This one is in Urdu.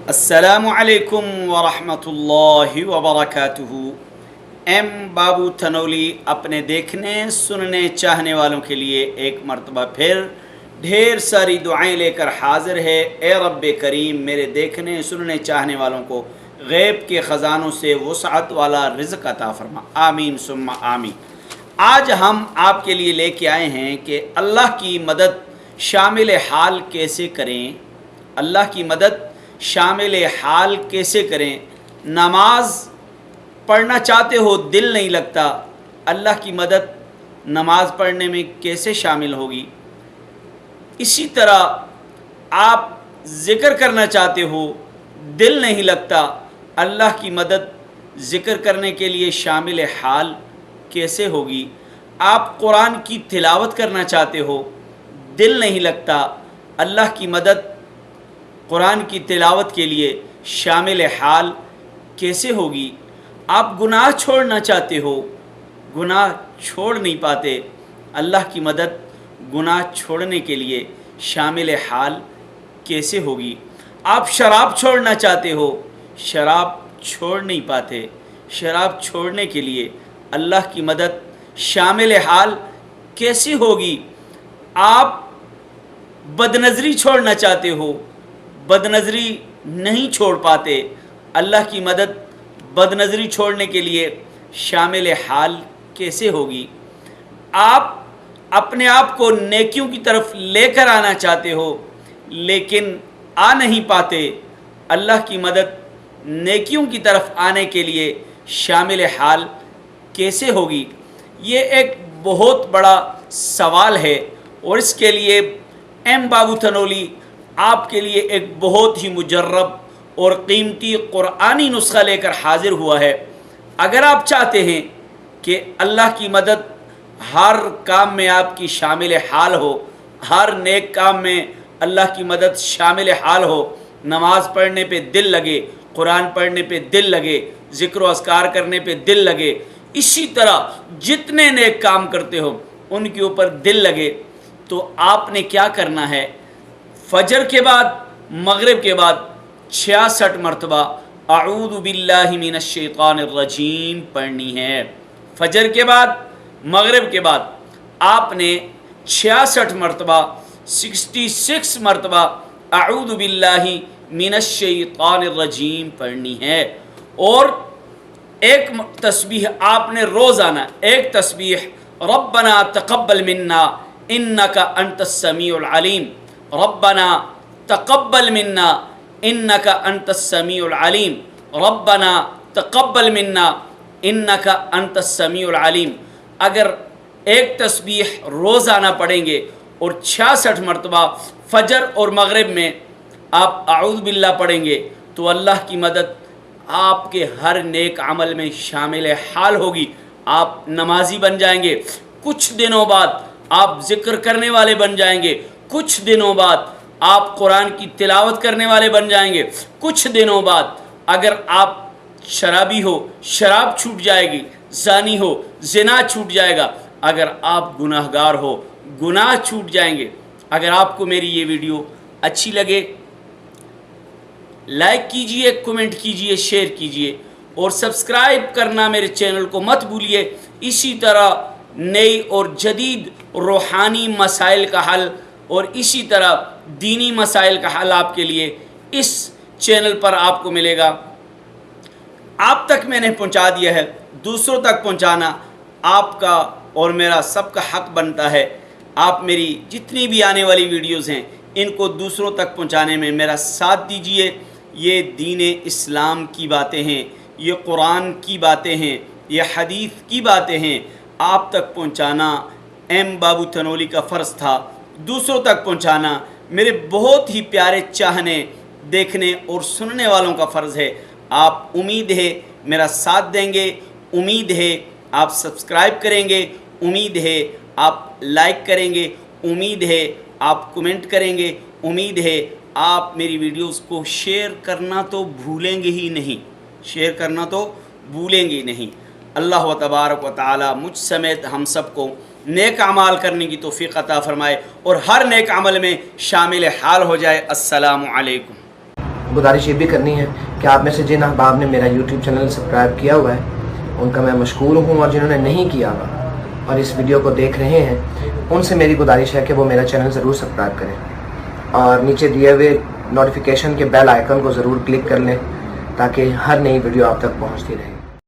السلام علیکم ورحمۃ اللہ وبرکاتہ۔ ایم بابو تھنولی اپنے دیکھنے سننے چاہنے والوں کے لیے ایک مرتبہ پھر ڈھیر ساری دعائیں لے کر حاضر ہے۔ اے رب کریم، میرے دیکھنے سننے چاہنے والوں کو غیب کے خزانوں سے وسعت والا رزق عطا فرما، آمین ثم آمین۔ آج ہم آپ کے لیے لے کے آئے ہیں کہ اللہ کی مدد شامل حال کیسے کریں۔ اللہ کی مدد شامل حال کیسے کریں؟ نماز پڑھنا چاہتے ہو، دل نہیں لگتا، اللہ کی مدد نماز پڑھنے میں کیسے شامل ہوگی؟ اسی طرح آپ ذکر کرنا چاہتے ہو، دل نہیں لگتا، اللہ کی مدد ذکر کرنے کے لیے شامل حال کیسے ہوگی؟ آپ قرآن کی تلاوت کرنا چاہتے ہو، دل نہیں لگتا، اللہ کی مدد قرآن کی تلاوت کے لیے شامل حال کیسے ہوگی؟ آپ گناہ چھوڑنا چاہتے ہو، گناہ چھوڑ نہیں پاتے، اللہ کی مدد گناہ چھوڑنے کے لیے شامل حال کیسے ہوگی؟ آپ شراب چھوڑنا چاہتے ہو، شراب چھوڑ نہیں پاتے، شراب چھوڑنے کے لیے اللہ کی مدد شامل حال کیسے ہوگی؟ آپ بدنظری چھوڑنا چاہتے ہو، بدنظری نہیں چھوڑ پاتے، اللہ کی مدد بدنظری چھوڑنے کے لیے شامل حال کیسے ہوگی؟ آپ اپنے آپ کو نیکیوں کی طرف لے کر آنا چاہتے ہو لیکن آ نہیں پاتے، اللہ کی مدد نیکیوں کی طرف آنے کے لیے شامل حال کیسے ہوگی؟ یہ ایک بہت بڑا سوال ہے، اور اس کے لیے ایم بابو تھنولی آپ کے لیے ایک بہت ہی مجرب اور قیمتی قرآنی نسخہ لے کر حاضر ہوا ہے۔ اگر آپ چاہتے ہیں کہ اللہ کی مدد ہر کام میں آپ کی شامل حال ہو، ہر نیک کام میں اللہ کی مدد شامل حال ہو، نماز پڑھنے پہ دل لگے، قرآن پڑھنے پہ دل لگے، ذکر و اذکار کرنے پہ دل لگے، اسی طرح جتنے نیک کام کرتے ہو ان کے اوپر دل لگے، تو آپ نے کیا کرنا ہے؟ فجر کے بعد، مغرب کے بعد 66 مرتبہ اعوذ باللہ من الشیطان الرجیم پڑھنی ہے۔ فجر کے بعد، مغرب کے بعد آپ نے 66 مرتبہ 66 مرتبہ اعوذ باللہ من الشیطان الرجیم پڑھنی ہے، اور ایک تسبیح آپ نے روزانہ، ایک تسبیح ربنا تقبل منا انک انت السمیع العلیم، ربنا تقبل منا انک انت السمیع العلیم، ربنا تقبل منا انک انت السمیع العلیم۔ اگر ایک تسبیح روزانہ پڑھیں گے اور 66 مرتبہ فجر اور مغرب میں آپ اعوذ باللہ پڑھیں گے تو اللہ کی مدد آپ کے ہر نیک عمل میں شامل حال ہوگی، آپ نمازی بن جائیں گے، کچھ دنوں بعد آپ ذکر کرنے والے بن جائیں گے، کچھ دنوں بعد آپ قرآن کی تلاوت کرنے والے بن جائیں گے، کچھ دنوں بعد اگر آپ شرابی ہو شراب چھوٹ جائے گی، زانی ہو زنا چھوٹ جائے گا، اگر آپ گناہ گار ہو گناہ چھوٹ جائیں گے۔ اگر آپ کو میری یہ ویڈیو اچھی لگے لائک کیجئے، کمنٹ کیجئے، شیئر کیجئے، اور سبسکرائب کرنا میرے چینل کو مت بھولیے۔ اسی طرح نئی اور جدید روحانی مسائل کا حل اور اسی طرح دینی مسائل کا حل آپ کے لیے اس چینل پر آپ کو ملے گا۔ آپ تک میں نے پہنچا دیا ہے، دوسروں تک پہنچانا آپ کا اور میرا سب کا حق بنتا ہے۔ آپ میری جتنی بھی آنے والی ویڈیوز ہیں ان کو دوسروں تک پہنچانے میں میرا ساتھ دیجئے۔ یہ دین اسلام کی باتیں ہیں، یہ قرآن کی باتیں ہیں، یہ حدیث کی باتیں ہیں، آپ تک پہنچانا ایم بابو تھنولی کا فرض تھا، دوسروں تک پہنچانا میرے بہت ہی پیارے چاہنے، دیکھنے اور سننے والوں کا فرض ہے۔ آپ امید ہے میرا ساتھ دیں گے، امید ہے آپ سبسکرائب کریں گے، امید ہے آپ لائک کریں گے، امید ہے آپ کمنٹ کریں گے، امید ہے آپ میری ویڈیوز کو شیئر کرنا تو بھولیں گے ہی نہیں، شیئر کرنا تو بھولیں گے ہی نہیں۔ اللہ و تبارک و تعالی مجھ سمیت ہم سب کو نیک اعمال کرنے کی توفیق عطا فرمائے اور ہر نیک عمل میں شامل حال ہو جائے۔ السلام علیکم۔ گزارش یہ بھی کرنی ہے کہ آپ میں سے جن احباب نے میرا یوٹیوب چینل سبسکرائب کیا ہوا ہے ان کا میں مشکور ہوں، اور جنہوں نے نہیں کیا ہوا اور اس ویڈیو کو دیکھ رہے ہیں ان سے میری گزارش ہے کہ وہ میرا چینل ضرور سبسکرائب کریں اور نیچے دیے ہوئے نوٹیفیکیشن کے بیل آئیکن کو ضرور کلک کر لیں تاکہ ہر نئی ویڈیو آپ تک پہنچتی رہے۔